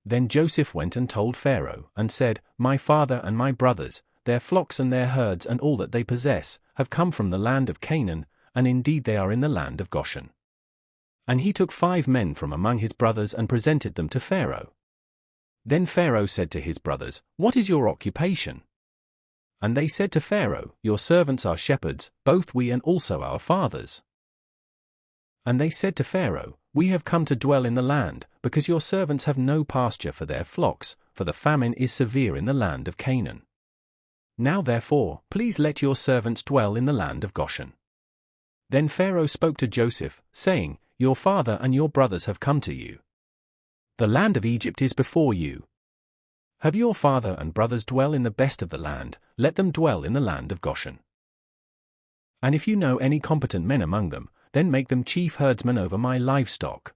Then Joseph went and told Pharaoh, and said, My father and my brothers, their flocks and their herds and all that they possess, have come from the land of Canaan, and indeed they are in the land of Goshen. And he took 5 men from among his brothers and presented them to Pharaoh. Then Pharaoh said to his brothers, What is your occupation? And they said to Pharaoh, Your servants are shepherds, both we and also our fathers. And they said to Pharaoh, We have come to dwell in the land, because your servants have no pasture for their flocks, for the famine is severe in the land of Canaan. Now therefore, please let your servants dwell in the land of Goshen. Then Pharaoh spoke to Joseph, saying, Your father and your brothers have come to you. The land of Egypt is before you. Have your father and brothers dwell in the best of the land, let them dwell in the land of Goshen. And if you know any competent men among them, then make them chief herdsmen over my livestock.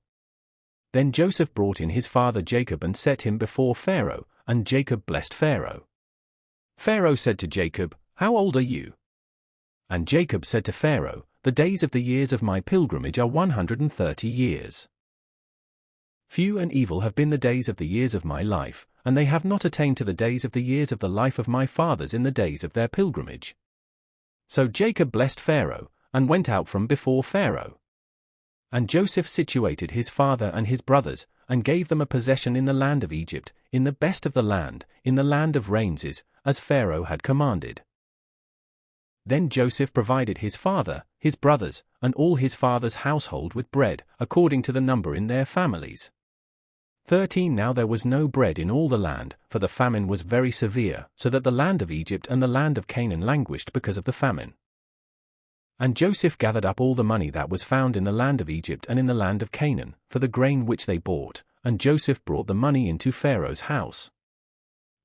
Then Joseph brought in his father Jacob and set him before Pharaoh, and Jacob blessed Pharaoh. Pharaoh said to Jacob, How old are you? And Jacob said to Pharaoh, The days of the years of my pilgrimage are 130 years. Few and evil have been the days of the years of my life, and they have not attained to the days of the years of the life of my fathers in the days of their pilgrimage. So Jacob blessed Pharaoh, and went out from before Pharaoh. And Joseph situated his father and his brothers, and gave them a possession in the land of Egypt, in the best of the land, in the land of Ramses, as Pharaoh had commanded. Then Joseph provided his father, his brothers, and all his father's household with bread, according to the number in their families. 13 Now there was no bread in all the land, for the famine was very severe, so that the land of Egypt and the land of Canaan languished because of the famine. And Joseph gathered up all the money that was found in the land of Egypt and in the land of Canaan, for the grain which they bought, and Joseph brought the money into Pharaoh's house.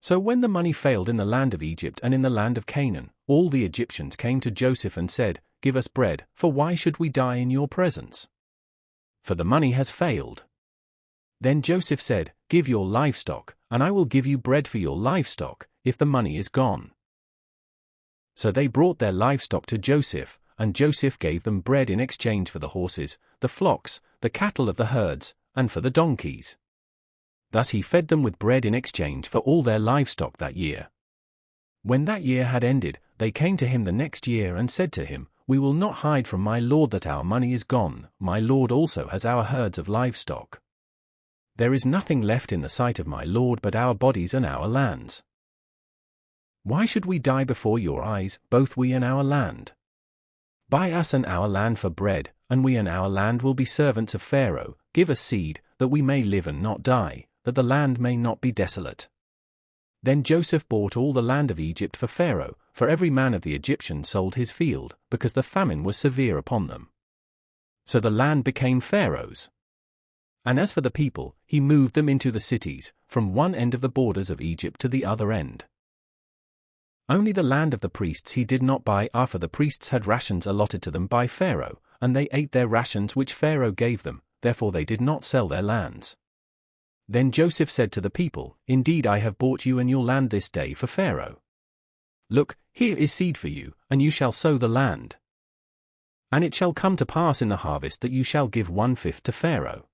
So when the money failed in the land of Egypt and in the land of Canaan, all the Egyptians came to Joseph and said, Give us bread, for why should we die in your presence? For the money has failed. Then Joseph said, Give your livestock, and I will give you bread for your livestock, if the money is gone. So they brought their livestock to Joseph, and Joseph gave them bread in exchange for the horses, the flocks, the cattle of the herds, and for the donkeys. Thus he fed them with bread in exchange for all their livestock that year. When that year had ended, they came to him the next year and said to him, We will not hide from my lord that our money is gone, my lord also has our herds of livestock. There is nothing left in the sight of my lord but our bodies and our lands. Why should we die before your eyes, both we and our land? Buy us and our land for bread, and we and our land will be servants of Pharaoh. Give us seed, that we may live and not die, that the land may not be desolate. Then Joseph bought all the land of Egypt for Pharaoh, for every man of the Egyptians sold his field, because the famine was severe upon them. So the land became Pharaoh's. And as for the people, he moved them into the cities, from one end of the borders of Egypt to the other end. Only the land of the priests he did not buy, for the priests had rations allotted to them by Pharaoh, and they ate their rations which Pharaoh gave them, therefore they did not sell their lands. Then Joseph said to the people, Indeed I have bought you and your land this day for Pharaoh. Look, here is seed for you, and you shall sow the land. And it shall come to pass in the harvest that you shall give 1/5 to Pharaoh.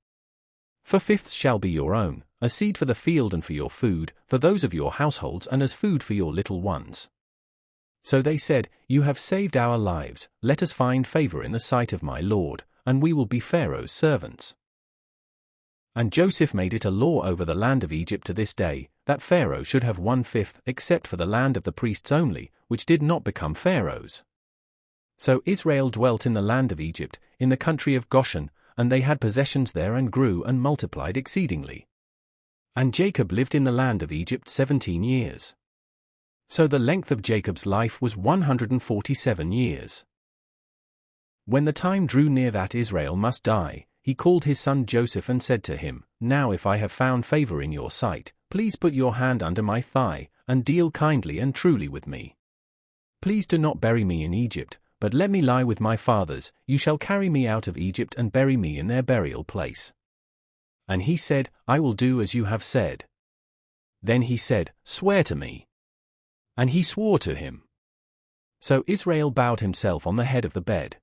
4/5 shall be your own, a seed for the field and for your food, for those of your households and as food for your little ones. So they said, You have saved our lives, let us find favor in the sight of my lord, and we will be Pharaoh's servants. And Joseph made it a law over the land of Egypt to this day, that Pharaoh should have 1/5, except for the land of the priests only, which did not become Pharaoh's. So Israel dwelt in the land of Egypt, in the country of Goshen, and they had possessions there and grew and multiplied exceedingly. And Jacob lived in the land of Egypt 17 years. So the length of Jacob's life was 147 years. When the time drew near that Israel must die, he called his son Joseph and said to him, Now if I have found favor in your sight, please put your hand under my thigh, and deal kindly and truly with me. Please do not bury me in Egypt, but let me lie with my fathers. You shall carry me out of Egypt and bury me in their burial place. And he said, I will do as you have said. Then he said, Swear to me. And he swore to him. So Israel bowed himself on the head of the bed.